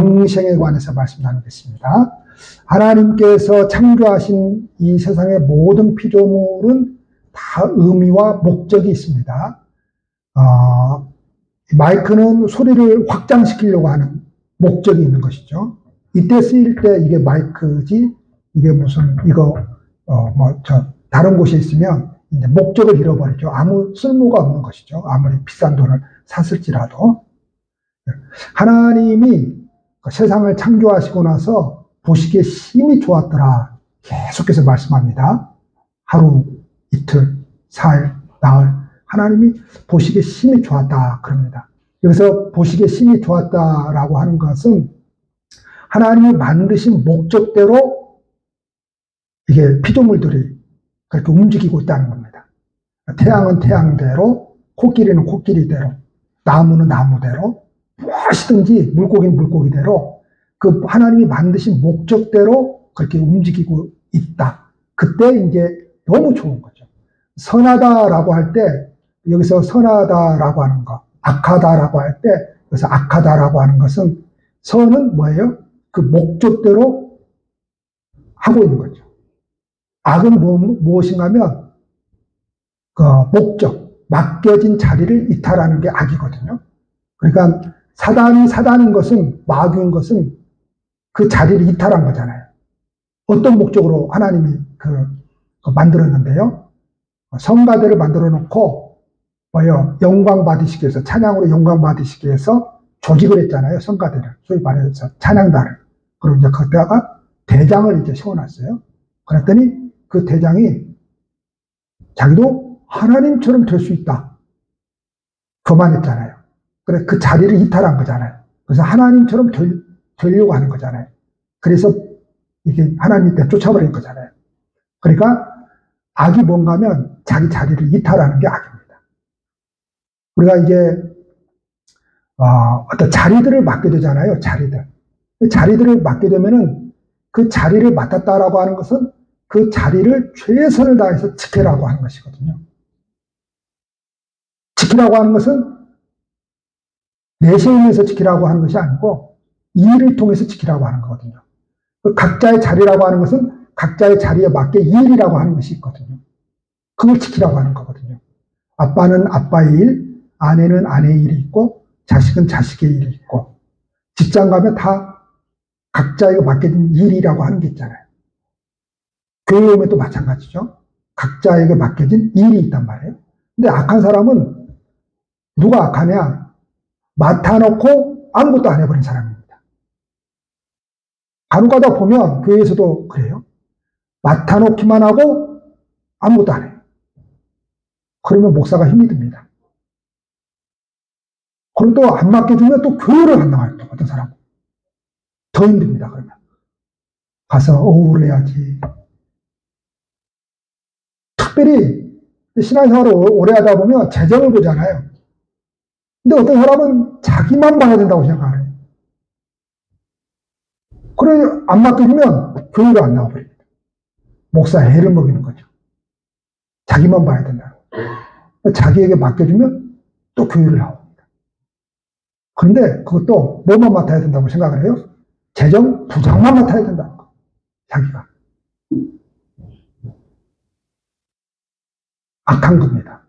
영생에 관해서 말씀 나누겠습니다. 하나님께서 창조하신 이 세상의 모든 피조물은 다 의미와 목적이 있습니다. 마이크는 소리를 확장시키려고 하는 목적이 있는 것이죠. 이때 쓰일 때 이게 마이크지, 이게 무슨, 다른 곳에 있으면 이제 목적을 잃어버리죠. 아무 쓸모가 없는 것이죠. 아무리 비싼 돈을 샀을지라도. 하나님이 세상을 창조하시고 나서 보시기에 심히 좋았더라. 계속해서 말씀합니다. 하루, 이틀, 사일, 나흘. 하나님이 보시기에 심히 좋았다. 그럽니다. 여기서 보시기에 심히 좋았다라고 하는 것은 하나님이 만드신 목적대로 이게 피조물들이 그렇게 움직이고 있다는 겁니다. 태양은 태양대로, 코끼리는 코끼리대로, 나무는 나무대로, 무엇이든지 물고기는 물고기대로 그 하나님이 만드신 목적대로 그렇게 움직이고 있다. 그때 이제 너무 좋은 거죠. 선하다라고 할 때, 여기서 선하다라고 하는 거, 악하다라고 할 때, 그래서 악하다라고 하는 것은 선은 뭐예요? 그 목적대로 하고 있는 거죠. 악은 무엇인가 하면 그 목적, 맡겨진 자리를 이탈하는 게 악이거든요. 그러니까 사단인 것은, 마귀인 것은 그 자리를 이탈한 거잖아요. 어떤 목적으로 하나님이 만들었는데요. 성가대를 만들어 놓고 영광 받으시기 위해서, 찬양으로 영광 받으시기 위해서 조직을 했잖아요. 성가대를. 소위 말해서 찬양단을. 그리고 이제 거기다가 대장을 이제 세워놨어요. 그랬더니 그 대장이 자기도 하나님처럼 될 수 있다. 교만했잖아요. 그래, 그 자리를 이탈한 거잖아요. 그래서 하나님처럼 되려고 하는 거잖아요. 그래서 이게 하나님 때 쫓아버린 거잖아요. 그러니까 악이 뭔가 하면 자기 자리를 이탈하는 게 악입니다. 우리가 이제 어떤 자리들을 맡게 되잖아요. 자리들을 맡게 되면은 그 자리를 맡았다라고 하는 것은 그 자리를 최선을 다해서 지키라고 하는 것이거든요. 지키라고 하는 것은 내세에 의해서 지키라고 하는 것이 아니고 일을 통해서 지키라고 하는 거거든요. 각자의 자리라고 하는 것은 각자의 자리에 맞게 일이라고 하는 것이 있거든요. 그걸 지키라고 하는 거거든요. 아빠는 아빠의 일, 아내는 아내의 일이 있고, 자식은 자식의 일이 있고, 직장 가면 다 각자에게 맡겨진 일이라고 하는 게 있잖아요. 교회 오면 또 마찬가지죠. 각자에게 맡겨진 일이 있단 말이에요. 근데 악한 사람은 누가 악하냐? 맡아놓고 아무것도 안 해버린 사람입니다. 간혹 가다 보면 교회에서도 그래요. 맡아놓기만 하고 아무것도 안 해요. 그러면 목사가 힘이 듭니다. 그럼 또 안 맡겨주면 또 교회를 안 나와요. 또 어떤 사람은. 더 힘듭니다. 그러면. 가서 어우를 해야지. 특별히 신앙생활을 오래 하다 보면 재정을 보잖아요. 근데 어떤 사람은 자기만 봐야 된다고 생각해요. 그래, 안 맡겨주면 교회를 안 나와버립니다. 목사 애를 먹이는 거죠. 자기만 봐야 된다. 자기에게 맡겨주면 또 교회를 나옵니다. 그런데 그것도 뭐만 맡아야 된다고 생각을 해요? 재정, 부장만 맡아야 된다는 거. 자기가. 악한 겁니다.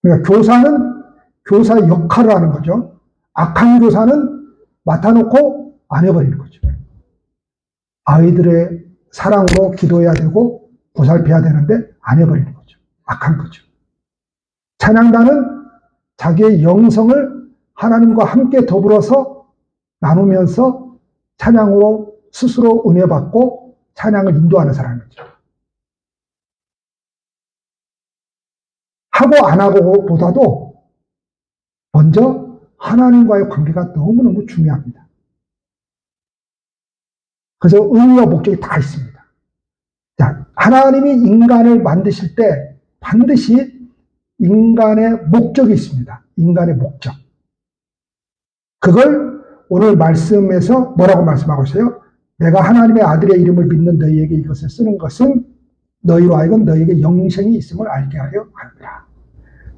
그러니까 교사는 교사의 역할을 하는 거죠. 악한 교사는 맡아놓고 안 해버리는 거죠. 아이들의 사랑으로 기도해야 되고 보살펴야 되는데 안 해버리는 거죠. 악한 거죠. 찬양단은 자기의 영성을 하나님과 함께 더불어서 나누면서 찬양으로 스스로 은혜 받고 찬양을 인도하는 사람이죠. 하고 안 하고 보다도 먼저 하나님과의 관계가 너무너무 중요합니다. 그래서 의미와 목적이 다 있습니다. 자, 하나님이 인간을 만드실 때 반드시 인간의 목적이 있습니다. 인간의 목적. 그걸 오늘 말씀에서 뭐라고 말씀하고 있어요? 내가 하나님의 아들의 이름을 믿는 너희에게 이것을 쓰는 것은 너희로 하여금 너희에게 영생이 있음을 알게 하려 합니다.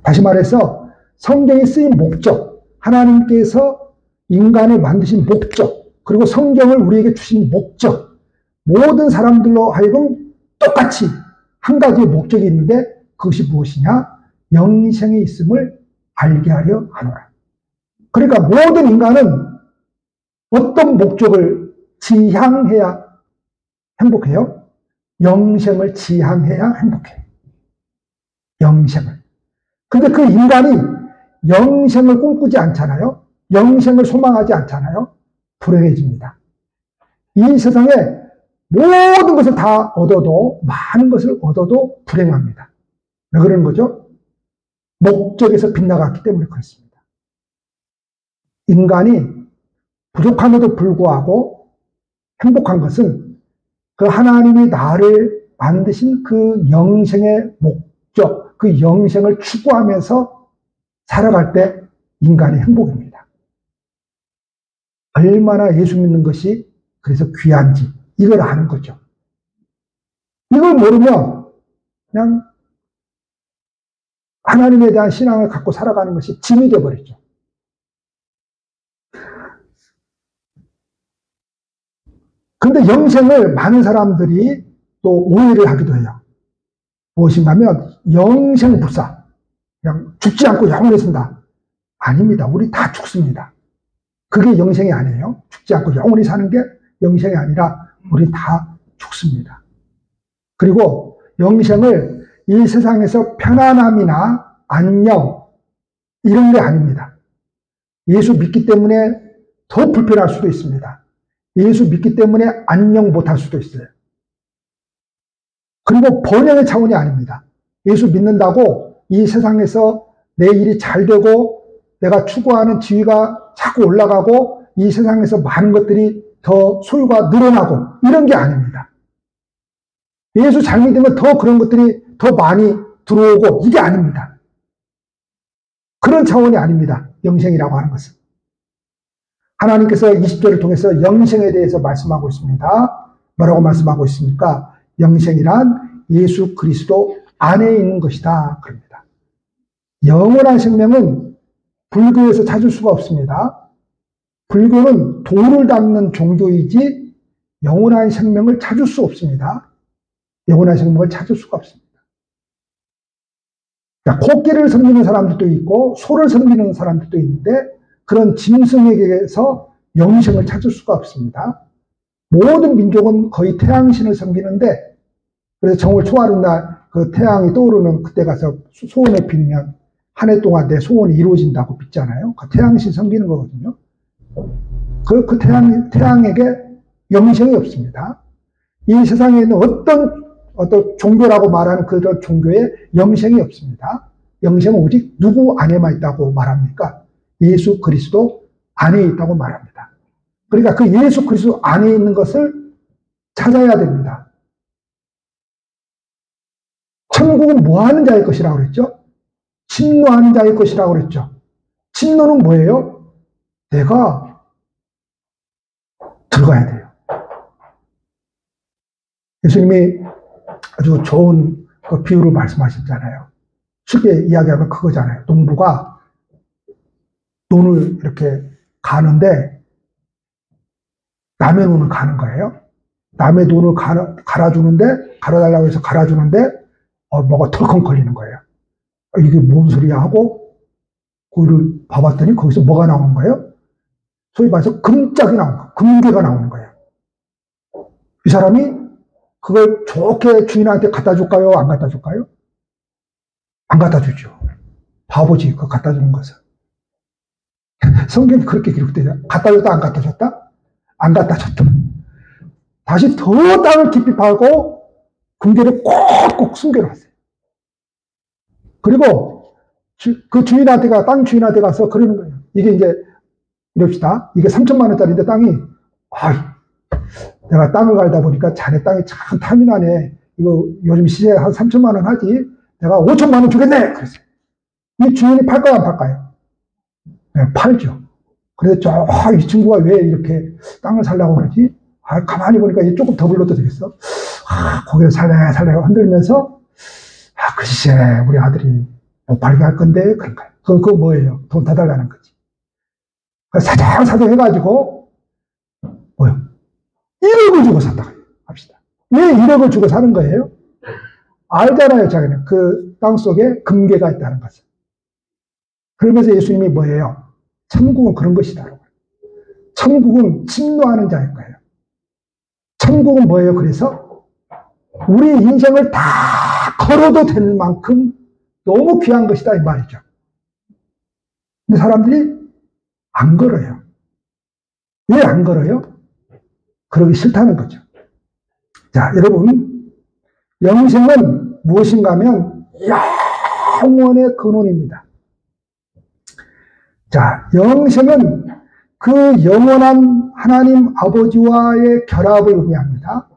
다시 말해서 성경에 쓰인 목적, 하나님께서 인간을 만드신 목적, 그리고 성경을 우리에게 주신 목적, 모든 사람들로 하여금 똑같이 한 가지의 목적이 있는데 그것이 무엇이냐? 영생이 있음을 알게 하려 하노라. 그러니까 모든 인간은 어떤 목적을 지향해야 행복해요? 영생을 지향해야 행복해요. 영생을. 근데 그 인간이 영생을 꿈꾸지 않잖아요. 영생을 소망하지 않잖아요. 불행해집니다. 이 세상에 모든 것을 다 얻어도, 많은 것을 얻어도 불행합니다. 왜 그러는 거죠? 목적에서 빗나갔기 때문에 그렇습니다. 인간이 부족함에도 불구하고 행복한 것은 그 하나님이 나를 만드신 그 영생의 목적, 그 영생을 추구하면서 살아갈 때 인간의 행복입니다. 얼마나 예수 믿는 것이 그래서 귀한지 이걸 아는 거죠. 이걸 모르면 그냥 하나님에 대한 신앙을 갖고 살아가는 것이 짐이 되어버리죠. 그런데 영생을 많은 사람들이 또 오해를 하기도 해요. 무엇인가 하면 영생불사, 그냥 죽지 않고 영원히 산다. 아닙니다. 우리 다 죽습니다. 그게 영생이 아니에요. 죽지 않고 영원히 사는 게 영생이 아니라 우리 다 죽습니다. 그리고 영생을 이 세상에서 편안함이나 안녕 이런 게 아닙니다. 예수 믿기 때문에 더 불편할 수도 있습니다. 예수 믿기 때문에 안녕 못할 수도 있어요. 그리고 번영의 차원이 아닙니다. 예수 믿는다고 이 세상에서 내 일이 잘 되고 내가 추구하는 지위가 자꾸 올라가고 이 세상에서 많은 것들이 더 소유가 늘어나고 이런 게 아닙니다. 예수 잘 믿으면 더 그런 것들이 더 많이 들어오고 이게 아닙니다. 그런 차원이 아닙니다. 영생이라고 하는 것은. 하나님께서 20절을 통해서 영생에 대해서 말씀하고 있습니다. 뭐라고 말씀하고 있습니까? 영생이란 예수 그리스도 안에 있는 것이다. 그럽니다. 영원한 생명은 불교에서 찾을 수가 없습니다. 불교는 도를 닦는 종교이지 영원한 생명을 찾을 수 없습니다. 영원한 생명을 찾을 수가 없습니다. 코끼리를 섬기는 사람들도 있고 소를 섬기는 사람들도 있는데 그런 짐승에게서 영생을 찾을 수가 없습니다. 모든 민족은 거의 태양신을 섬기는데 그래서 정월 초하루 날 그 태양이 떠오르는 그때 가서 소원을 빌면 한 해 동안 내 소원이 이루어진다고 믿잖아요. 그 태양신 섬기는 거거든요. 그 태양에게 영생이 없습니다. 이 세상에 있는 어떤 종교라고 말하는 그런 종교에 영생이 없습니다. 영생은 오직 누구 안에만 있다고 말합니까? 예수 그리스도 안에 있다고 말합니다. 그러니까 그 예수 그리스도 안에 있는 것을 찾아야 됩니다. 천국은 뭐 하는 자의 것이라고 그랬죠? 침노하는 자의 것이라고 그랬죠. 침노는 뭐예요? 내가 들어가야 돼요. 예수님이 아주 좋은 그 비유를 말씀하셨잖아요. 쉽게 이야기하면 그거잖아요. 농부가 논을 이렇게 가는데 남의 논을 가는 거예요. 남의 논을 갈아달라고 해서 갈아주는데 뭐가 털컹 걸리는 거예요. 이게 뭔 소리야 하고 그거를 봐봤더니 거기서 뭐가 나오는 거예요? 소위 말해서 금짝이 나오는 거예요. 금괴가 나오는 거예요. 이 사람이 그걸 좋게 주인한테 갖다 줄까요? 안 갖다 줄까요? 안 갖다 주죠. 바보지, 그거 갖다 주는 것은. 성경이 그렇게 기록되죠. 갖다 줬다, 안 갖다 줬다? 안 갖다 줬다. 다시 더 땅을 깊이 파고 금괴를 꼭꼭 숨겨놨어요. 그리고 그 땅 주인한테 가서 그러는 거예요. 이게 이제, 이럽시다. 이게 3천만 원짜리인데 땅이, 내가 땅을 갈다 보니까 자네 땅이 참 탐이 나네. 이거 요즘 시세 한 3천만 원 하지. 내가 5천만 원 주겠네. 그랬어요. 이 주인이 팔까요, 안 팔까요? 네, 팔죠. 그래서 이 친구가 왜 이렇게 땅을 살려고 그러지? 가만히 보니까 얘 조금 더 불러도 되겠어. 고개를 살래 흔들면서, 글쎄, 우리 아들이 못 팔게 할 건데, 그런가요? 그거 뭐예요? 돈 더 달라는 거지. 사정사정 해가지고, 뭐요? 1억을 주고 산다고 합시다. 왜 1억을 주고 사는 거예요? 알잖아요, 자기는. 그 땅속에 금괴가 있다는 것을. 그러면서 예수님이 뭐예요? 천국은 그런 것이다. 천국은 침노하는 자인 거예요. 천국은 뭐예요? 그래서 우리 인생을 다 걸어도 될 만큼 너무 귀한 것이다 이 말이죠. 근데 사람들이 안 걸어요. 왜 안 걸어요? 그러기 싫다는 거죠. 자, 여러분, 영생은 무엇인가 하면 영원의 근원입니다. 자, 영생은 그 영원한 하나님 아버지와의 결합을 의미합니다.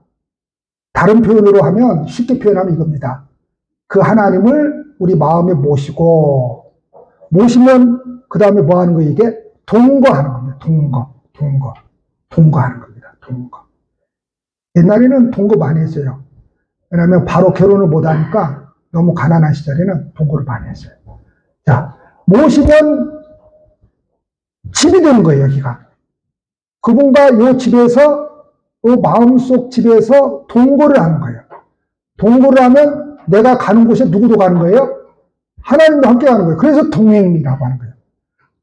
다른 표현으로 하면, 쉽게 표현하면 이겁니다. 그 하나님을 우리 마음에 모시고, 모시면 그 다음에 뭐 하는 거예요? 이게 동거하는 겁니다. 동거하는 겁니다. 동거. 옛날에는 동거 많이 했어요. 왜냐하면 바로 결혼을 못하니까 너무 가난한 시절에는 동거를 많이 했어요. 자, 모시면 집이 되는 거예요, 여기가. 그분과 이 집에서, 이 마음속 집에서 동거를 하는 거예요. 동거를 하면 내가 가는 곳에 누구도 가는 거예요? 하나님도 함께 가는 거예요. 그래서 동행이라고 하는 거예요.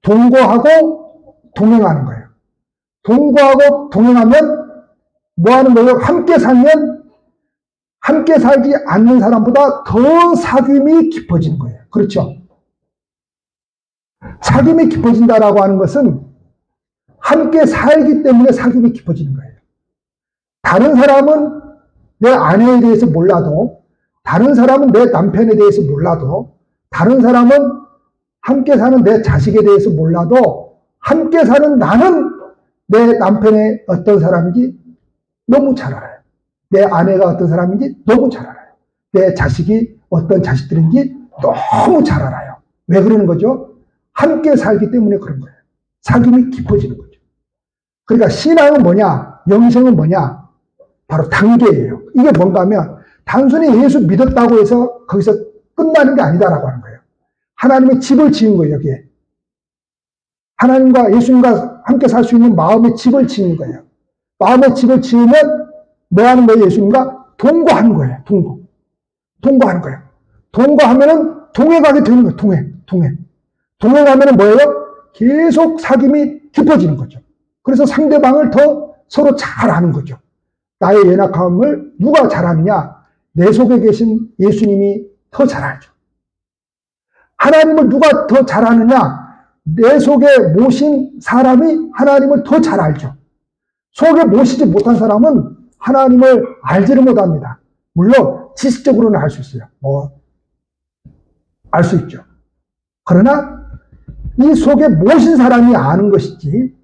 동거하고 동행하는 거예요. 동거하고 동행하면 뭐 하는 거예요? 함께 살면 함께 살지 않는 사람보다 더 사귐이 깊어지는 거예요. 그렇죠? 사귐이 깊어진다라고 하는 것은 함께 살기 때문에 사귐이 깊어지는 거예요. 다른 사람은 내 아내에 대해서 몰라도, 다른 사람은 내 남편에 대해서 몰라도, 다른 사람은 함께 사는 내 자식에 대해서 몰라도 함께 사는 나는 내 남편의 어떤 사람인지 너무 잘 알아요. 내 아내가 어떤 사람인지 너무 잘 알아요. 내 자식이 어떤 자식들인지 너무 잘 알아요. 왜 그러는 거죠? 함께 살기 때문에 그런 거예요. 사귐이 깊어지는 거죠. 그러니까 신앙은 뭐냐? 영생은 뭐냐? 바로 단계예요. 이게 뭔가 하면 단순히 예수 믿었다고 해서 거기서 끝나는 게 아니다라고 하는 거예요. 하나님의 집을 지은 거예요, 여기에. 하나님과 예수님과 함께 살 수 있는 마음의 집을 지은 거예요. 마음의 집을 지으면 뭐 하는 거예요, 예수님과? 동거하는 거예요, 동거하는 거예요. 동거하면은 동행하게 되는 거예요, 동행. 동행하면은 뭐예요? 계속 사귐이 깊어지는 거죠. 그래서 상대방을 더 서로 잘 아는 거죠. 나의 연약함을 누가 잘 아느냐? 내 속에 계신 예수님이 더 잘 알죠. 하나님을 누가 더 잘 아느냐? 내 속에 모신 사람이 하나님을 더 잘 알죠. 속에 모시지 못한 사람은 하나님을 알지를 못합니다. 물론 지식적으로는 알 수 있어요. 알 수 있죠. 그러나 이 속에 모신 사람이 아는 것이지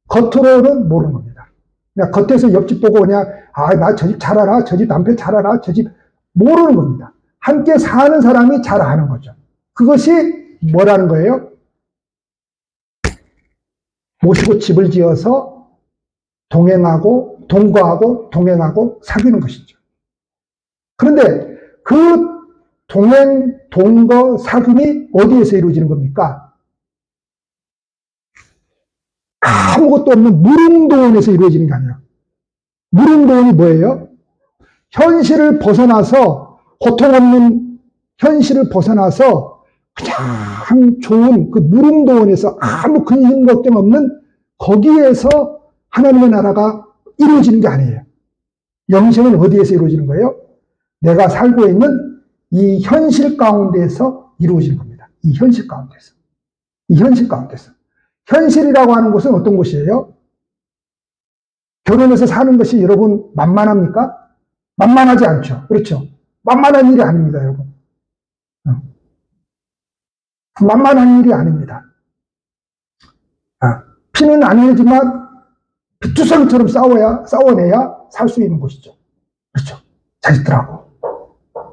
겉으로는 모르는 겁니다. 그냥 겉에서 옆집 보고 그냥 나 저 집 잘 알아, 저 집 남편 잘 알아, 저 집 모르는 겁니다. 함께 사는 사람이 잘 아는 거죠. 그것이 뭐라는 거예요? 모시고 집을 지어서 동행하고 동거하고 사귀는 것이죠. 그런데 그 동행, 동거, 사귐이 어디에서 이루어지는 겁니까? 아무것도 없는 무릉도원에서 이루어지는 게 아니에요. 무릉도원이 뭐예요? 현실을 벗어나서, 고통 없는 현실을 벗어나서 그냥 좋은 그 무릉도원에서 아무 근심 걱정 없는 거기에서 하나님의 나라가 이루어지는 게 아니에요. 영생은 어디에서 이루어지는 거예요? 내가 살고 있는 이 현실 가운데에서 이루어지는 겁니다. 이 현실 가운데서. 현실이라고 하는 곳은 어떤 곳이에요? 결혼해서 사는 것이 여러분 만만합니까? 만만하지 않죠. 그렇죠? 만만한 일이 아닙니다, 여러분. 만만한 일이 아닙니다. 피는 안 흘리지만 피투성처럼 싸워내야 살 수 있는 곳이죠. 그렇죠? 자식들하고,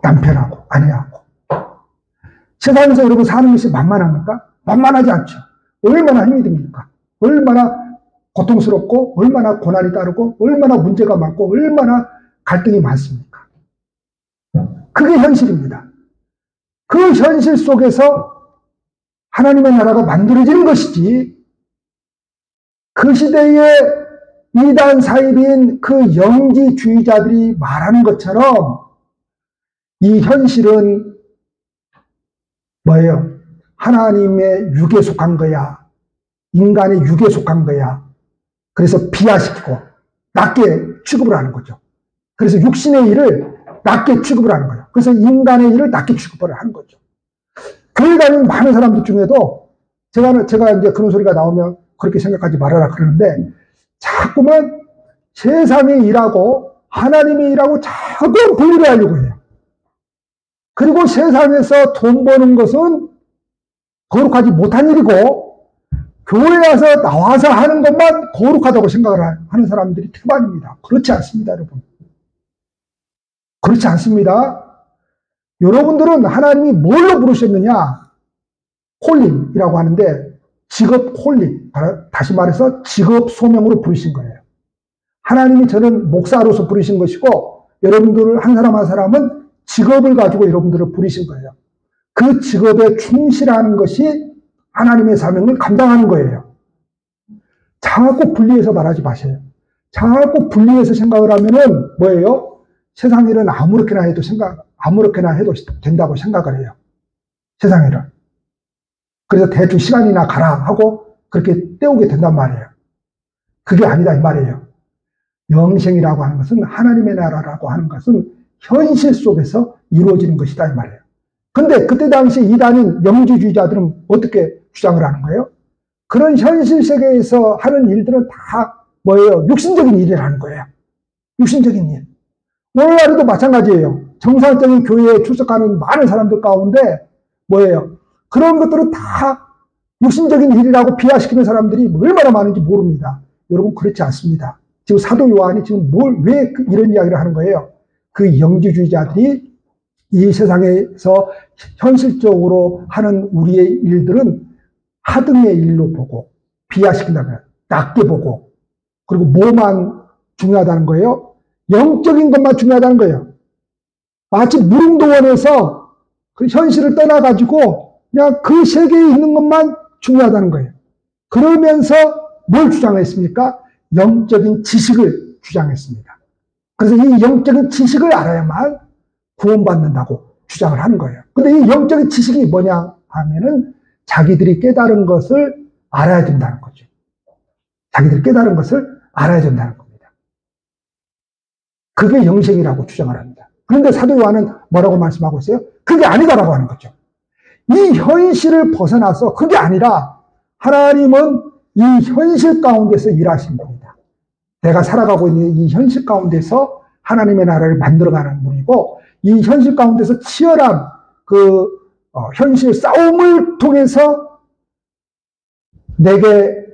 남편하고, 아내하고. 세상에서 여러분 사는 것이 만만합니까? 만만하지 않죠. 얼마나 힘이 듭니까? 얼마나 고통스럽고, 얼마나 고난이 따르고, 얼마나 문제가 많고, 얼마나 갈등이 많습니까? 그게 현실입니다. 그 현실 속에서 하나님의 나라가 만들어지는 것이지, 그 시대에 이단 사입인 그 영지주의자들이 말하는 것처럼 이 현실은 뭐예요? 하나님의 육에 속한 거야. 인간의 육에 속한 거야. 그래서 비하시키고 낮게 취급을 하는 거죠. 그래서 육신의 일을 낮게 취급을 하는 거예요. 그래서 인간의 일을 낮게 취급을 하는 거죠. 교회 다니는 많은 사람들 중에도 제가 이제 그런 소리가 나오면 그렇게 생각하지 말아라 그러는데 자꾸만 세상의 일하고 하나님의 일하고 자꾸 분리를 하려고 해요. 그리고 세상에서 돈 버는 것은 거룩하지 못한 일이고 교회 와서 나와서 하는 것만 거룩하다고 생각을 하는 사람들이 태반입니다. 그렇지 않습니다, 여러분. 그렇지 않습니다. 여러분들은 하나님이 뭘로 부르셨느냐? 콜링이라고 하는데 직업 콜링, 다시 말해서 직업 소명으로 부르신 거예요. 하나님이 저는 목사로서 부르신 것이고 여러분들을 한 사람 한 사람은 직업을 가지고 여러분들을 부르신 거예요. 그 직업에 충실하는 것이 하나님의 사명을 감당하는 거예요. 자꾸 분리해서 말하지 마세요. 자꾸 분리해서 생각을 하면은 뭐예요? 세상 일은 아무렇게나 해도 된다고 생각을 해요. 세상 일은. 그래서 대충 시간이나 가라 하고 그렇게 때우게 된단 말이에요. 그게 아니다 이 말이에요. 영생이라고 하는 것은 하나님의 나라라고 하는 것은 현실 속에서 이루어지는 것이다 이 말이에요. 근데 그때 당시 이단인 영지주의자들은 어떻게 주장을 하는 거예요? 그런 현실 세계에서 하는 일들은 다 뭐예요? 육신적인 일이라는 거예요. 육신적인 일. 오늘날에도 마찬가지예요. 정상적인 교회에 출석하는 많은 사람들 가운데 뭐예요? 그런 것들은 다 육신적인 일이라고 비하시키는 사람들이 얼마나 많은지 모릅니다. 여러분 그렇지 않습니다. 지금 사도 요한이 지금 왜 이런 이야기를 하는 거예요? 그 영지주의자들이 이 세상에서 현실적으로 하는 우리의 일들은 하등의 일로 보고 비하시킨다면 낮게 보고 그리고 뭐만 중요하다는 거예요? 영적인 것만 중요하다는 거예요. 마치 무릉도원에서 그 현실을 떠나가지고 그냥 그 세계에 있는 것만 중요하다는 거예요. 그러면서 뭘 주장했습니까? 영적인 지식을 주장했습니다. 그래서 이 영적인 지식을 알아야만 구원받는다고 주장을 하는 거예요. 근데 이 영적인 지식이 뭐냐 하면은 자기들이 깨달은 것을 알아야 된다는 거죠. 자기들이 깨달은 것을 알아야 된다는 겁니다. 그게 영생이라고 주장을 합니다. 그런데 사도 요한은 뭐라고 말씀하고 있어요? 그게 아니다라고 하는 거죠. 이 현실을 벗어나서 그게 아니라 하나님은 이 현실 가운데서 일하신 분이다. 내가 살아가고 있는 이 현실 가운데서 하나님의 나라를 만들어가는 분이고 이 현실 가운데서 치열한 현실 싸움을 통해서 내게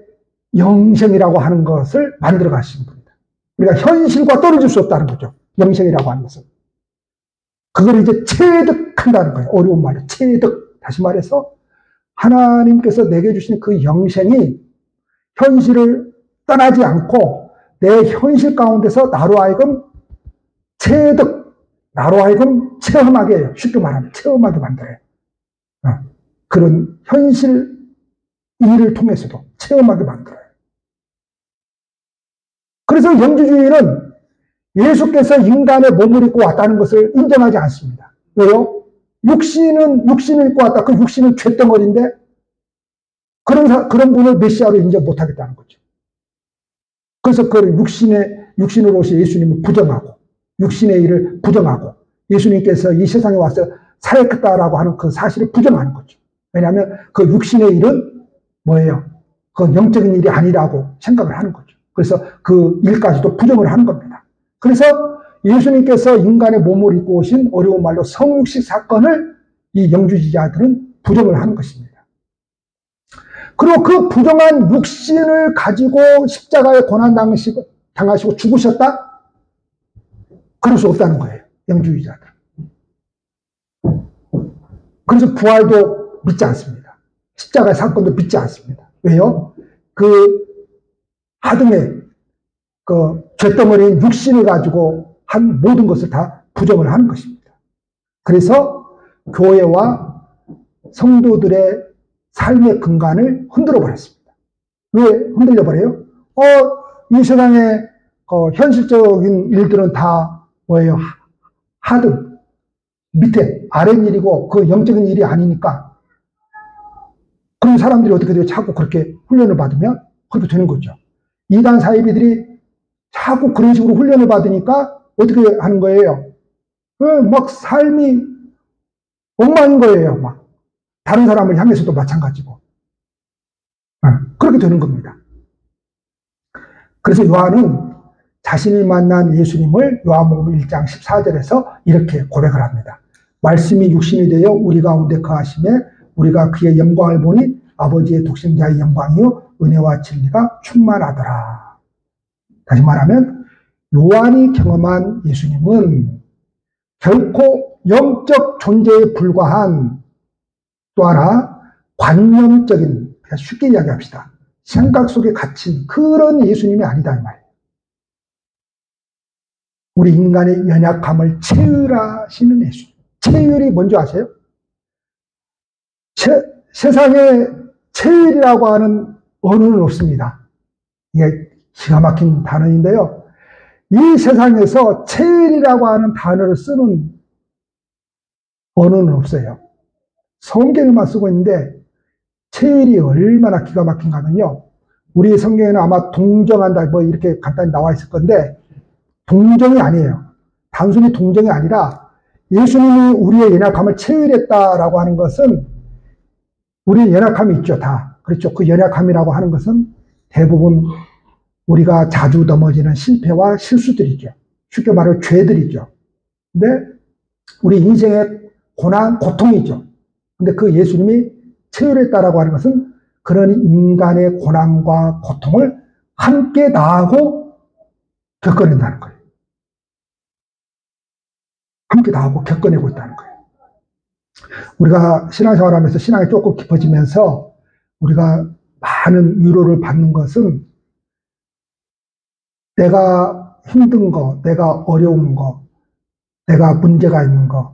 영생이라고 하는 것을 만들어 가신 분이다. 우리가 현실과 떨어질 수 없다는 거죠. 영생이라고 하는 것은. 그걸 이제 체득한다는 거예요. 어려운 말로 체득. 다시 말해서 하나님께서 내게 주신 그 영생이 현실을 떠나지 않고 내 현실 가운데서 나로 하여금 체득, 나로 하여금 체험하게 해요. 쉽게 말하면 체험하게 만들어요. 그런 현실 일을 통해서도 체험하게 만들어요. 그래서 영지주의는 예수께서 인간의 몸을 입고 왔다는 것을 인정하지 않습니다. 왜요? 육신을 입고 왔다. 그 육신은 죄덩어리인데 그런 분을 메시아로 인정 못하겠다는 거죠. 그래서 그 육신으로 오신 예수님을 부정하고 육신의 일을 부정하고 예수님께서 이 세상에 와서 사역했다라고 하는 그 사실을 부정하는 거죠. 왜냐하면 그 육신의 일은 뭐예요? 그 영적인 일이 아니라고 생각을 하는 거죠. 그래서 그 일까지도 부정을 하는 겁니다. 그래서 예수님께서 인간의 몸을 입고 오신 어려운 말로 성육식 사건을 이 영주주의자들은 부정을 하는 것입니다. 그리고 그 부정한 육신을 가지고 십자가에 고난 당하시고 죽으셨다? 그럴 수 없다는 거예요. 영주주의자들. 그래서 부활도 믿지 않습니다. 십자가의 사건도 믿지 않습니다. 왜요? 그 하등의 그 죄덩어리인 육신을 가지고 한 모든 것을 다 부정을 하는 것입니다. 그래서 교회와 성도들의 삶의 근간을 흔들어 버렸습니다. 왜 흔들려 버려요? 이 세상의 현실적인 일들은 다 뭐예요? 하등, 밑에, 아랫일이고 그 영적인 일이 아니니까 그런 사람들이 어떻게 돼요? 자꾸 그렇게 훈련을 받으면 그렇게 되는 거죠. 이단 사이비들이 자꾸 그런 식으로 훈련을 받으니까 어떻게 하는 거예요? 막 삶이 엉망인 거예요. 막 다른 사람을 향해서도 마찬가지고 그렇게 되는 겁니다. 그래서 요한은 자신이 만난 예수님을 요한복음 1장 14절에서 이렇게 고백을 합니다. 말씀이 육신이 되어 우리 가운데 거하심에 우리가 그의 영광을 보니 아버지의 독생자의 영광이요 은혜와 진리가 충만하더라. 다시 말하면 요한이 경험한 예수님은 결코 영적 존재에 불과한 또 하나 관념적인, 쉽게 이야기합시다. 생각 속에 갇힌 그런 예수님이 아니다 이 말이에요. 우리 인간의 연약함을 체휼하시는 예수님. 체휼이 뭔지 아세요? 세상에 체휼이라고 하는 언어는 없습니다. 이게 기가 막힌 단어인데요. 이 세상에서 체휼이라고 하는 단어를 쓰는 언어는 없어요. 성경에만 쓰고 있는데 체휼이 얼마나 기가 막힌가 하면요. 우리 성경에는 아마 동정한다 뭐 이렇게 간단히 나와 있을 건데 동정이 아니에요. 단순히 동정이 아니라 예수님이 우리의 연약함을 체휼했다라고 하는 것은 우리의 연약함이 있죠. 다. 그렇죠. 그 연약함이라고 하는 것은 대부분 우리가 자주 넘어지는 실패와 실수들이죠. 쉽게 말하면 죄들이죠. 근데 우리 인생의 고난, 고통이죠. 근데 그 예수님이 체휼했다라고 하는 것은 그런 인간의 고난과 고통을 함께 나하고 겪어낸다는 거예요. 함께 나하고 겪어내고 있다는 거예요. 우리가 신앙생활하면서 신앙이 조금 깊어지면서 우리가 많은 위로를 받는 것은 내가 힘든 거, 내가 어려운 거, 내가 문제가 있는 거,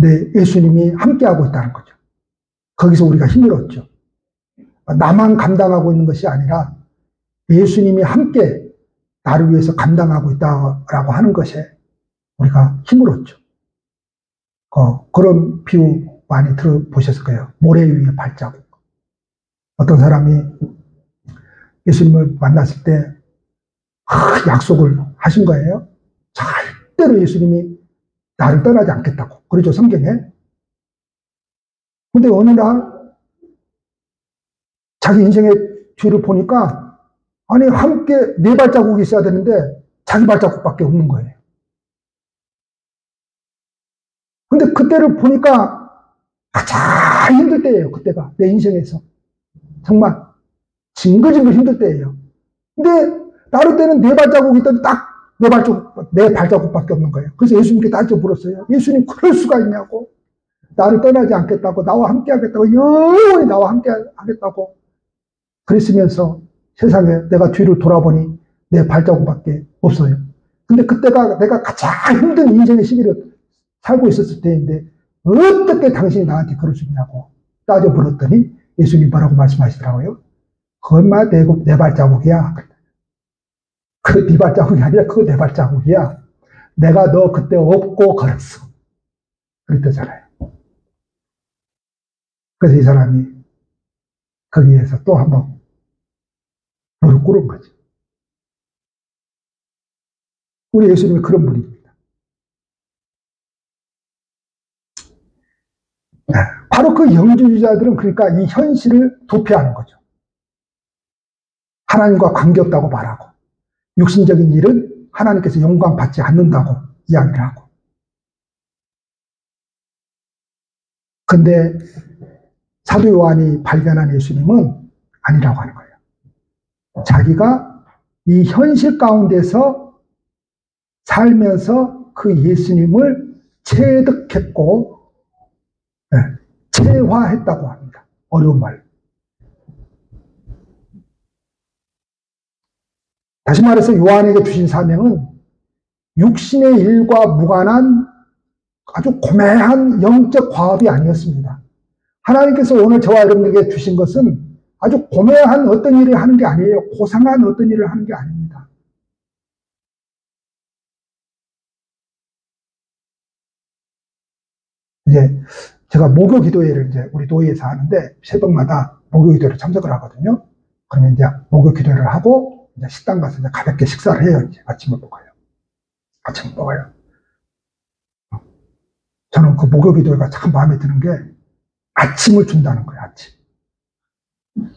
내 예수님이 함께하고 있다는 거죠. 거기서 우리가 힘을 얻죠. 나만 감당하고 있는 것이 아니라 예수님이 함께 나를 위해서 감당하고 있다라고 하는 것에 우리가 힘을 얻죠. 그런 비유 많이 들어보셨을 거예요. 모래 위의 발자국. 어떤 사람이 예수님을 만났을 때 약속을 하신 거예요. 절대로 예수님이 나를 떠나지 않겠다고. 그러죠, 성경에. 근데 어느 날 자기 인생의 뒤를 보니까 아니 함께 네 발자국이 있어야 되는데 자기 발자국밖에 없는 거예요. 근데 그때를 보니까 가장 힘들 때예요. 그때가 내 인생에서 정말 징글징글 힘들 때예요. 근데 나를 때는 네 발자국이 있더니 딱 네 발자국밖에 없는 거예요. 그래서 예수님께 다시 물었어요. 예수님 그럴 수가 있냐고. 나를 떠나지 않겠다고, 나와 함께 하겠다고, 영원히 나와 함께 하겠다고 그랬으면서 세상에 내가 뒤를 돌아보니 내 발자국밖에 없어요. 근데 그때가 내가 가장 힘든 인생의 시기를 살고 있었을 때인데 어떻게 당신이 나한테 그럴 수 있냐고 따져 물었더니 예수님 뭐라고 말씀하시더라고요. 그것만 내 발자국이야. 그 네 발자국이 아니라 그거 내 발자국이야. 내가 너 그때 업고 걸었어. 그랬잖아요. 그래서 이 사람이 거기에서 또 한번 무릎 꿇은 거죠. 우리 예수님이 그런 분입니다. 바로 그 영주주의자들은 그러니까 이 현실을 도피하는 거죠. 하나님과 관계없다고 말하고 육신적인 일은 하나님께서 영광 받지 않는다고 이야기를 하고. 근데 사도 요한이 발견한 예수님은 아니라고 하는 거예요. 자기가 이 현실 가운데서 살면서 그 예수님을 체득했고 체화했다고 합니다. 어려운 말. 다시 말해서 요한에게 주신 사명은 육신의 일과 무관한 아주 고매한 영적 과업이 아니었습니다. 하나님께서 오늘 저와 여러분에게 주신 것은 아주 고매한 어떤 일을 하는 게 아니에요. 고상한 어떤 일을 하는 게 아닙니다. 이제 제가 목요 기도회를 이제 우리 교회에서 하는데 새벽마다 목요 기도회를 참석을 하거든요. 그러면 이제 목요 기도회를 하고 이제 식당 가서 이제 가볍게 식사를 해요. 이제 아침을 먹어요. 아침을 먹어요. 저는 그 목요 기도회가 참 마음에 드는 게 아침을 준다는 거예요. 아침.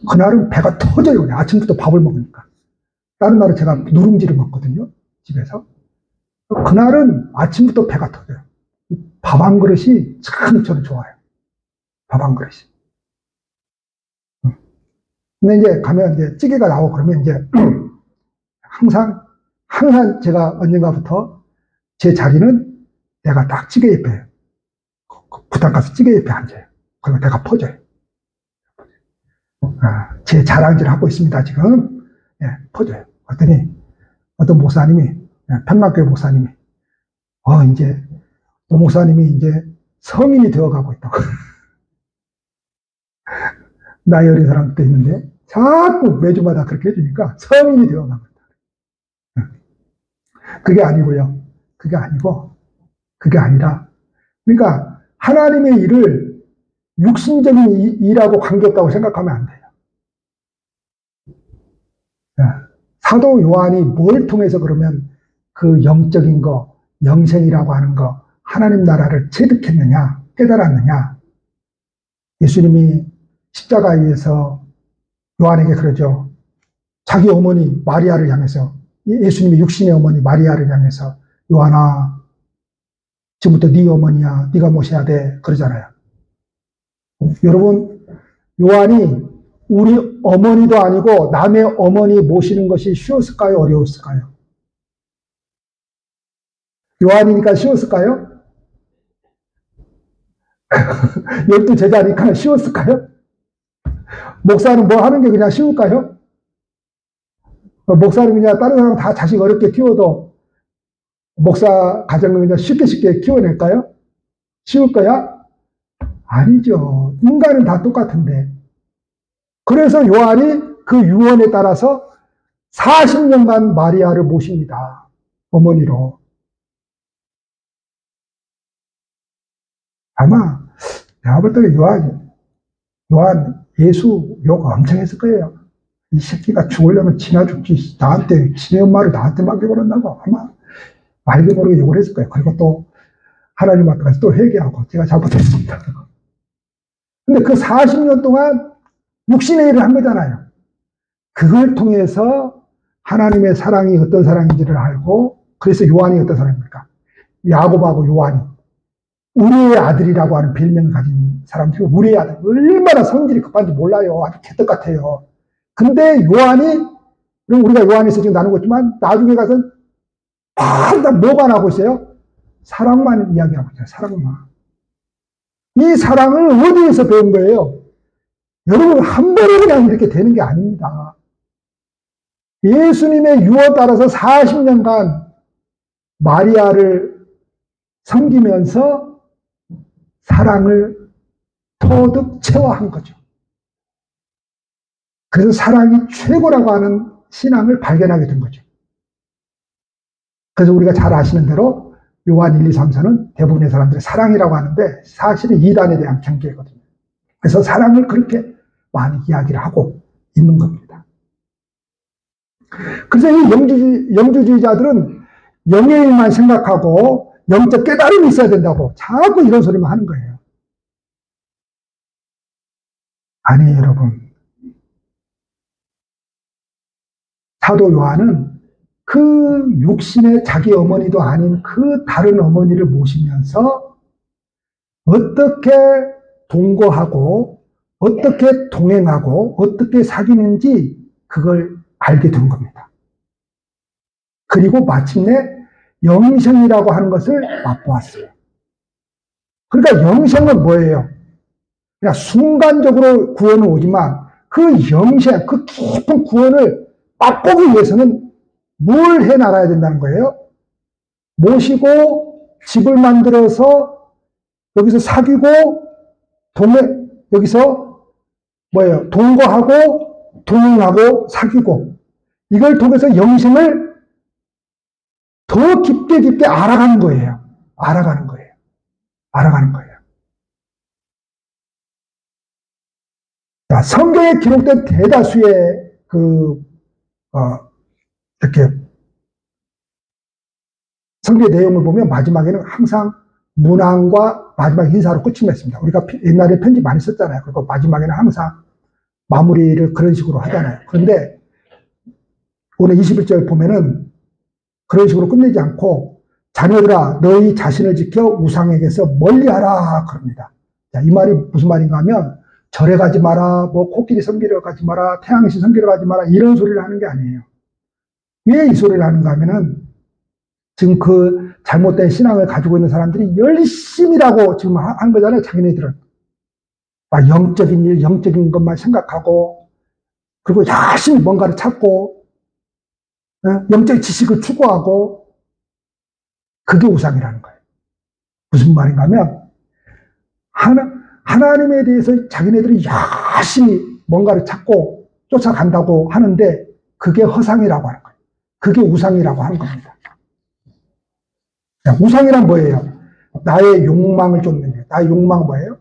그날은 배가 터져요. 아침부터 밥을 먹으니까. 다른 날은 제가 누룽지를 먹거든요. 집에서. 그날은 아침부터 배가 터져요. 밥 한 그릇이 참 저는 좋아요. 밥 한 그릇이. 근데 이제 가면 이제 찌개가 나오고 그러면 이제 항상 제가 언젠가부터 제 자리는 내가 딱 찌개 옆에, 부탁 가서 찌개 옆에 앉아요. 그리고 내가 퍼져요. 제 자랑질을 하고 있습니다, 지금. 예, 퍼져요. 그랬더니 어떤 목사님이, 평강교회 목사님이, 이제, 목사님이 이제 성인이 되어가고 있다고. 나이 어린 사람도 있는데, 자꾸 매주마다 그렇게 해주니까 성인이 되어가고 있다. 그게 아니고요. 그게 아니라, 그러니까 하나님의 일을 육신적인 일하고 관계없다고 생각하면 안 돼요. 사도 요한이 뭘 통해서 그러면 그 영적인 거, 영생이라고 하는 거, 하나님 나라를 체득했느냐, 깨달았느냐. 예수님이 십자가 위에서 요한에게 그러죠. 자기 어머니 마리아를 향해서, 예수님의 육신의 어머니 마리아를 향해서, 요한아, 지금부터 네 어머니야, 네가 모셔야 돼, 그러잖아요. 여러분, 요한이 우리 어머니도 아니고 남의 어머니 모시는 것이 쉬웠을까요? 어려웠을까요? 요한이니까 쉬웠을까요? 12제자니까 쉬웠을까요? 목사는 뭐 하는 게 그냥 쉬울까요? 목사는 그냥 다른 사람 다 자식 어렵게 키워도 목사 가정은 그냥 쉽게 키워낼까요? 쉬울 거야? 아니죠. 인간은 다 똑같은데. 그래서 요한이 그 유언에 따라서 40년간 마리아를 모십니다. 어머니로. 아마 내가 볼 때는 요한 예수 욕 엄청 했을 거예요. 이 새끼가 죽으려면 지나 죽지. 나한테 지네 엄마를 나한테 맡겨버렸나고 아마 말도 모르게 욕을 했을 거예요. 그리고 또 하나님 앞에 또 회개하고 제가 잘못했습니다. 근데 그 40년 동안 육신의 일을 한 거잖아요. 그걸 통해서 하나님의 사랑이 어떤 사랑인지를 알고, 그래서 요한이 어떤 사람입니까? 야곱하고 요한이 우리의 아들이라고 하는 별명을 가진 사람들이 우리의 아들, 얼마나 성질이 급한지 몰라요. 아주 개떡 같아요. 근데 요한이, 우리가 요한에서 지금 나누고 있지만 나중에 가서 항상 뭐가 나오고 있어요? 사랑만 이야기하고 있어요. 사랑만. 이 사랑을 어디에서 배운 거예요? 여러분, 한 번에 그냥 이렇게 되는 게 아닙니다. 예수님의 유언 따라서 40년간 마리아를 섬기면서 사랑을 터득 체화한 거죠. 그래서 사랑이 최고라고 하는 신앙을 발견하게 된 거죠. 그래서 우리가 잘 아시는 대로 요한 1, 2, 3, 4는 대부분의 사람들이 사랑이라고 하는데 사실은 이단에 대한 경계거든요. 그래서 사랑을 그렇게 많이 이야기를 하고 있는 겁니다. 그래서 이 영주주의자들은 영의 일만 생각하고 영적 깨달음이 있어야 된다고 자꾸 이런 소리만 하는 거예요. 아니에요, 여러분. 사도 요한은 그 육신의 자기 어머니도 아닌 그 다른 어머니를 모시면서 어떻게 동거하고 어떻게 동행하고 어떻게 사귀는지 그걸 알게 된 겁니다. 그리고 마침내 영생이라고 하는 것을 맛보았어요. 그러니까 영생은 뭐예요? 그냥 순간적으로 구원은 오지만 그 영생, 그 깊은 구원을 맛보기 위해서는 뭘 해나가야 된다는 거예요? 모시고 집을 만들어서 여기서 사귀고 여기서 뭐예요? 동거하고, 동행하고, 사귀고, 이걸 통해서 영생을 더 깊게 깊게 알아가는 거예요. 알아가는 거예요. 알아가는 거예요. 자, 성경에 기록된 대다수의 이렇게 성경의 내용을 보면 마지막에는 항상 문안과 마지막 인사로 끝이 맺습니다. 우리가 옛날에 편지 많이 썼잖아요. 그리고 마지막에는 항상 마무리를 그런 식으로 하잖아요. 그런데 오늘 21절 보면은 그런 식으로 끝내지 않고 자녀들아 너희 자신을 지켜 우상에게서 멀리하라 그럽니다. 자, 이 말이 무슨 말인가 하면 절에 가지 마라, 뭐 코끼리 섬기러 가지 마라, 태양신 섬기러 가지 마라 이런 소리를 하는 게 아니에요. 왜 이 소리를 하는가 하면은 지금 그 잘못된 신앙을 가지고 있는 사람들이 열심이라고 지금 한 거잖아요. 자기네들은 막 영적인 일, 영적인 것만 생각하고 그리고 열심히 뭔가를 찾고 영적 지식을 추구하고 그게 우상이라는 거예요. 무슨 말인가 하면 하나님에 대해서 자기네들이 열심히 뭔가를 찾고 쫓아간다고 하는데 그게 허상이라고 하는 거예요. 그게 우상이라고 하는 겁니다. 우상이란 뭐예요? 나의 욕망을 쫓는 거예요. 나의 욕망은 뭐예요?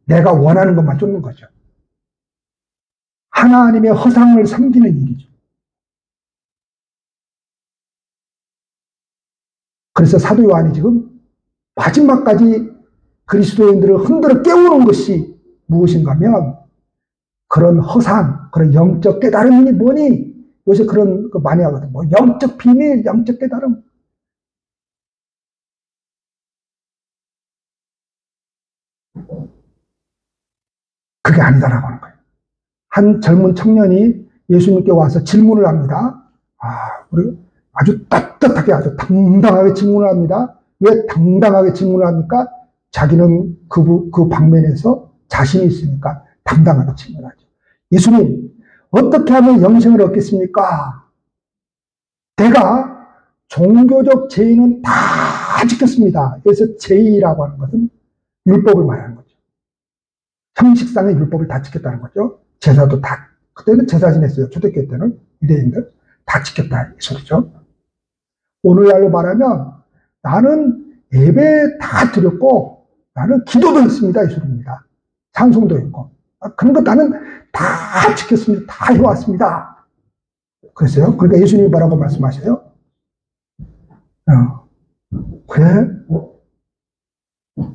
내가 원하는 것만 쫓는 거죠. 하나님의 허상을 섬기는 일이죠. 그래서 사도 요한이 지금 마지막까지 그리스도인들을 흔들어 깨우는 것이 무엇인가 하면 그런 허상, 그런 영적 깨달음이 뭐니? 요새 그런 거 많이 하거든. 뭐 영적 비밀, 영적 깨달음. 그게 아니다라고 하는 거예요. 한 젊은 청년이 예수님께 와서 질문을 합니다. 우리 아주 떳떳하게 아주 당당하게 질문을 합니다. 왜 당당하게 질문을 합니까? 자기는 그 방면에서 자신이 있으니까 당당하게 질문하죠. 예수님, 어떻게 하면 영생을 얻겠습니까? 내가 종교적 제의는 다 지켰습니다. 그래서 제의라고 하는 것은 율법을 말하는 거죠. 형식상의 율법을 다 지켰다는 거죠. 제사도 다, 그때는 제사 지냈어요. 초대교회 때는 유대인들 다 지켰다 이 소리죠. 오늘날로 말하면 나는 예배 다 드렸고 나는 기도도 했습니다 이 소리입니다. 찬송도 했고 그런 거 나는 다 지켰습니다. 다 해왔습니다. 그랬어요. 그러니까 예수님이 뭐라고 말씀하셔요? 그래?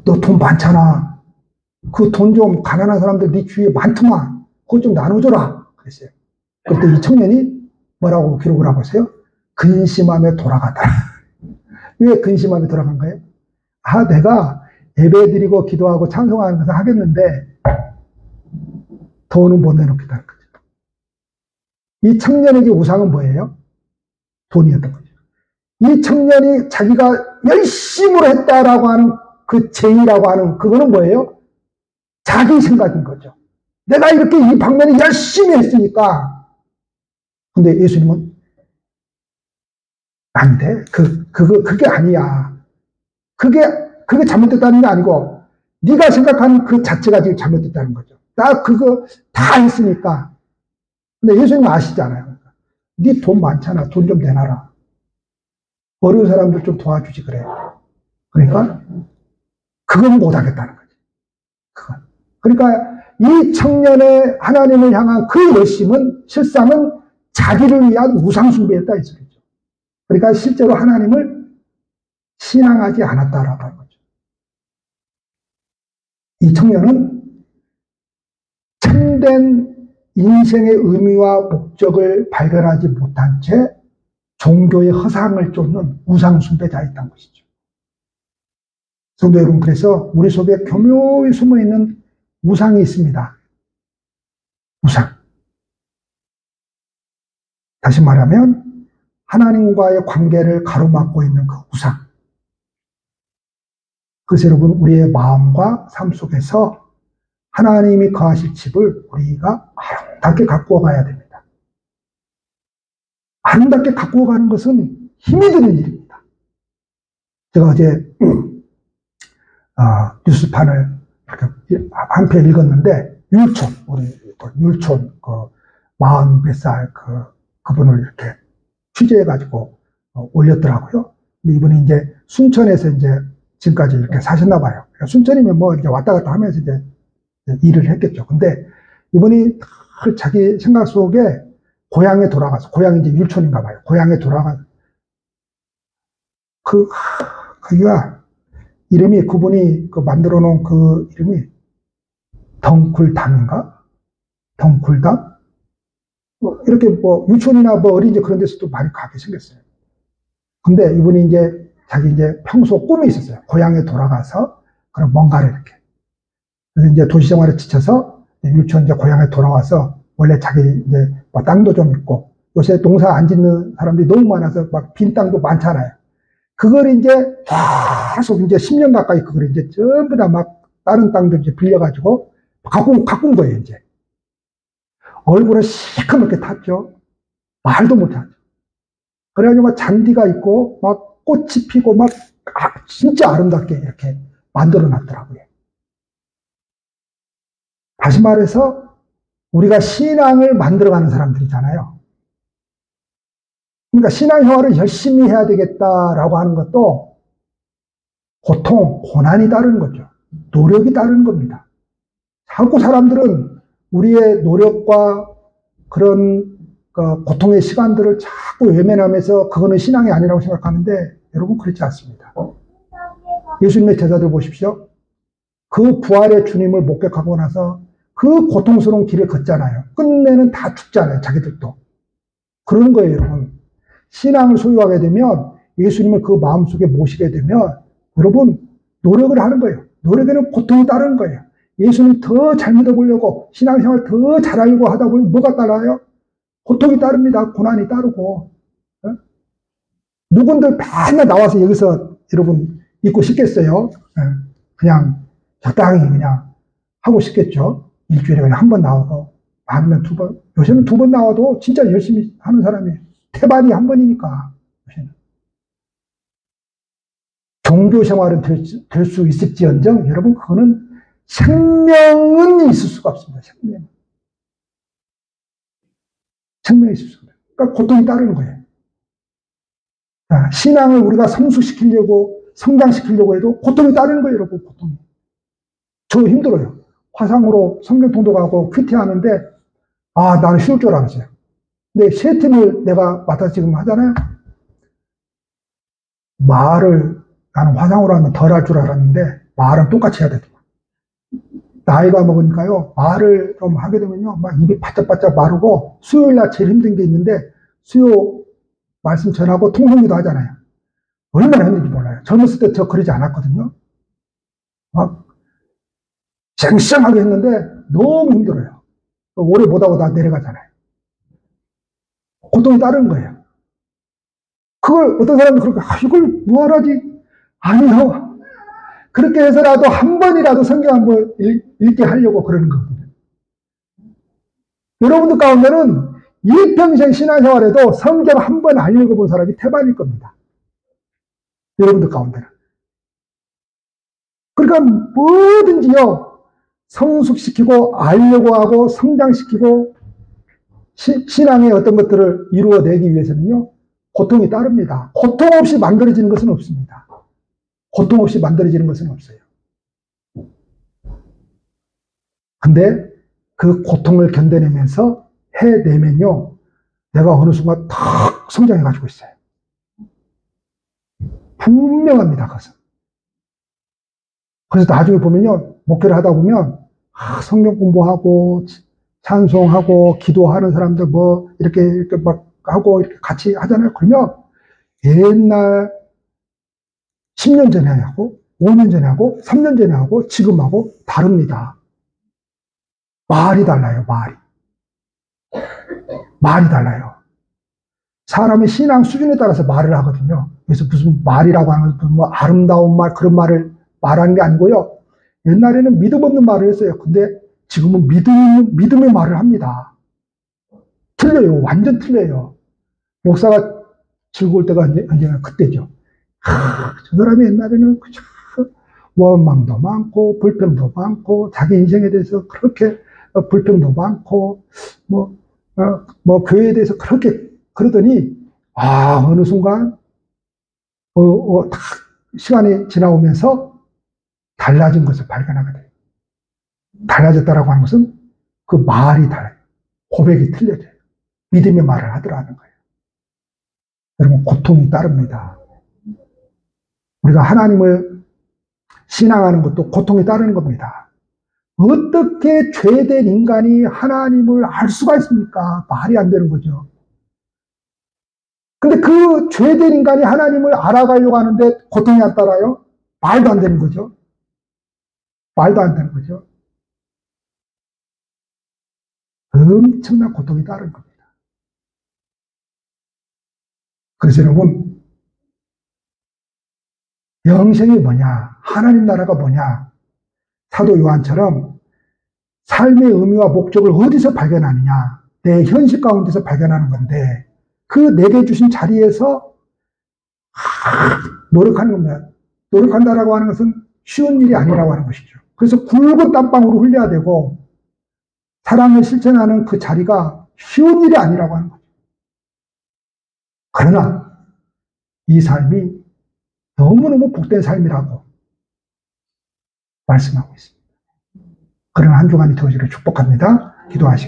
너 돈 많잖아. 그 돈 좀 가난한 사람들 네 주위에 많더만 그거 좀 나눠줘라 그랬어요. 그때 이 청년이 뭐라고 기록을 하고 있어요? 근심함에 돌아가다. 왜 근심함에 돌아간 거예요? 내가 예배드리고 기도하고 찬송하는 것을 하겠는데 돈은 못 내놓겠다는 거죠. 이 청년에게 우상은 뭐예요? 돈이었던 거죠. 이 청년이 자기가 열심으로 했다라고 하는 그 제의라고 하는 그거는 뭐예요? 자기 생각인 거죠. 내가 이렇게 이 방면에 열심히 했으니까. 근데 예수님은 안 돼. 그게 아니야. 그게 잘못됐다는 게 아니고 네가 생각하는 그 자체가 지금 잘못됐다는 거죠. 나 그거 다 했으니까. 근데 예수님은 아시잖아요. 네 돈 많잖아. 돈 좀 내놔라. 어려운 사람들 좀 도와주지 그래. 그러니까 그건 못하겠다는 거지. 그건. 그러니까 이 청년의 하나님을 향한 그 열심은 실상은 자기를 위한 우상숭배였다 이 소리죠. 그러니까 실제로 하나님을 신앙하지 않았다라고 하는 거죠. 이 청년은 참된 인생의 의미와 목적을 발견하지 못한 채 종교의 허상을 쫓는 우상숭배자였던 것이죠. 성도 여러분, 그래서 우리 속에 교묘히 숨어있는 우상이 있습니다. 우상. 다시 말하면 하나님과의 관계를 가로막고 있는 그 우상. 그래서 여러분, 우리의 마음과 삶 속에서 하나님이 거하실 집을 우리가 아름답게 가꾸어 가야 됩니다. 아름답게 가꾸어 가는 것은 힘이 드는 일입니다. 제가 어제 뉴스판을 한 편 읽었는데 율촌, 우리 또 율촌, 40몇 살 그분을 이렇게 취재해가지고 올렸더라고요. 근데 이분이 이제 순천에서 이제 지금까지 이렇게 사셨나 봐요. 그러니까 순천이면 뭐 이제 왔다 갔다 하면서 이제 일을 했겠죠. 근데 이분이 자기 생각 속에 고향에 돌아가서, 고향이 이제 율촌인가 봐요. 고향에 돌아가서, 거기가 이름이, 그분이 만들어 놓은 그 이름이 덩굴담인가? 덩굴담? 이렇게 유촌이나 어린이집 그런 데서도 많이 가게 생겼어요. 근데 이분이 이제 자기 이제 평소 꿈이 있었어요. 고향에 돌아가서 그런 뭔가를 이렇게. 그래서 이제 도시 생활에 지쳐서 유촌 이제 고향에 돌아와서 원래 자기 이제 땅도 좀 있고 요새 농사 안 짓는 사람들이 너무 많아서 막 빈 땅도 많잖아요. 그걸 이제 계속 이제 10년 가까이 그걸 이제 전부 다 막 다른 땅도 이제 빌려가지고 가꾼 거예요, 이제. 얼굴에 시커멓게 탔죠. 말도 못하죠. 그래가지고 막 잔디가 있고, 막 꽃이 피고, 막, 진짜 아름답게 이렇게 만들어 놨더라고요. 다시 말해서, 우리가 신앙을 만들어가는 사람들이잖아요. 그러니까 신앙생활을 열심히 해야 되겠다라고 하는 것도 고통, 고난이 따르는 거죠. 노력이 따르는 겁니다. 자꾸 사람들은 우리의 노력과 그런 고통의 시간들을 자꾸 외면하면서 그거는 신앙이 아니라고 생각하는데 여러분 그렇지 않습니다. 예수님의 제자들 보십시오. 그 부활의 주님을 목격하고 나서 그 고통스러운 길을 걷잖아요. 끝내는 다 죽잖아요. 자기들도. 그러는 거예요, 여러분. 신앙을 소유하게 되면 예수님을 그 마음속에 모시게 되면 여러분 노력을 하는 거예요. 노력에는 고통이 따르는 거예요. 예수님 더 잘 믿어보려고 신앙생활 더 잘하려고 하다 보면 뭐가 따라요? 고통이 따릅니다. 고난이 따르고. 누군들 맨날 나와서 여기서 여러분 있고 싶겠어요? 그냥 적당히 그냥 하고 싶겠죠. 일주일에 그냥 한 번 나와서 많으면 2번. 요새는 2번 나와도 진짜 열심히 하는 사람이에요. 태반이 한 번이니까. 종교 생활은 될 수 있을지언정 여러분 그거는 생명은 있을 수가 없습니다. 생명이 있을 수가 없어요. 그러니까 고통이 따르는 거예요. 신앙을 우리가 성숙시키려고 성장시키려고 해도 고통이 따르는 거예요. 여러분 고통이. 저 힘들어요. 화상으로 성경 통독하고 큐티 하는데 나는 쉬울 줄 알았어요. 근데 세 팀을 내가 맡아서 지금 하잖아요. 말을 나는 화상으로 하면 덜 할 줄 알았는데 말은 똑같이 해야 되더라고요. 나이가 먹으니까요, 말을 좀 하게 되면요, 막 입이 바짝바짝 마르고, 수요일날 제일 힘든 게 있는데, 수요 말씀 전하고 통성기도 하잖아요. 얼마나 힘든지 몰라요. 젊었을 때 저 그러지 않았거든요. 막, 쌩쌩하게 했는데, 너무 힘들어요. 오래 못하고 다 내려가잖아요. 고통이 따르는 거예요. 그걸 어떤 사람은 그렇게, 이걸 뭐하라지? 아니요. 그렇게 해서라도 한 번이라도 성경 한번 읽게 하려고 그러는 거거든요. 여러분들 가운데는 일평생 신앙생활에도 성경 한 번 안 읽어본 사람이 태반일 겁니다. 여러분들 가운데는. 그러니까 뭐든지요, 성숙시키고 알려고 하고 성장시키고 신앙의 어떤 것들을 이루어내기 위해서는요, 고통이 따릅니다. 고통 없이 만들어지는 것은 없습니다. 고통 없이 만들어지는 것은 없어요. 근데 그 고통을 견뎌내면서 해내면요, 내가 어느 순간 탁 성장해가지고 있어요. 분명합니다, 그것은. 그래서 나중에 보면요, 목회를 하다 보면, 성경 공부하고, 찬송하고, 기도하는 사람들 이렇게 막 하고, 이렇게 같이 하잖아요. 그러면 옛날 10년 전에 하고, 5년 전에 하고, 3년 전에 하고, 지금하고 다릅니다. 말이 달라요, 말이. 말이 달라요. 사람의 신앙 수준에 따라서 말을 하거든요. 그래서 무슨 말이라고 하는 건 아름다운 말, 그런 말을 말하는 게 아니고요. 옛날에는 믿음 없는 말을 했어요. 근데 지금은 믿음의 말을 합니다. 틀려요. 완전 틀려요. 목사가 즐거울 때가 언제나 그때죠. 저 사람이 옛날에는 원망도 많고 불평도 많고 자기 인생에 대해서 그렇게 불평도 많고, 교회에 대해서 그렇게 그러더니, 어느 순간, 딱 시간이 지나오면서 달라진 것을 발견하게 돼요. 달라졌다라고 하는 것은 그 말이 달라요. 고백이 틀려져요. 믿음의 말을 하더라는 거예요. 여러분, 고통이 따릅니다. 우리가 하나님을 신앙하는 것도 고통이 따르는 겁니다. 어떻게 죄된 인간이 하나님을 알 수가 있습니까? 말이 안 되는 거죠. 근데 그 죄된 인간이 하나님을 알아가려고 하는데 고통이 안 따라요? 말도 안 되는 거죠. 말도 안 되는 거죠. 엄청난 고통이 따른 겁니다. 그래서 여러분, 영생이 뭐냐? 하나님 나라가 뭐냐? 사도 요한처럼 삶의 의미와 목적을 어디서 발견하느냐? 내 현실 가운데서 발견하는 건데, 그 내게 주신 자리에서 노력하는 겁니다. 노력한다라고 하는 것은 쉬운 일이 아니라고 하는 것이죠. 그래서 굵은 땀방울을 흘려야 되고, 사랑을 실천하는 그 자리가 쉬운 일이 아니라고 하는 거죠. 그러나 이 삶이 너무너무 복된 삶이라고 말씀하고 있습니다. 그런 한 주간이 되어지기를 축복합니다. 기도하시고.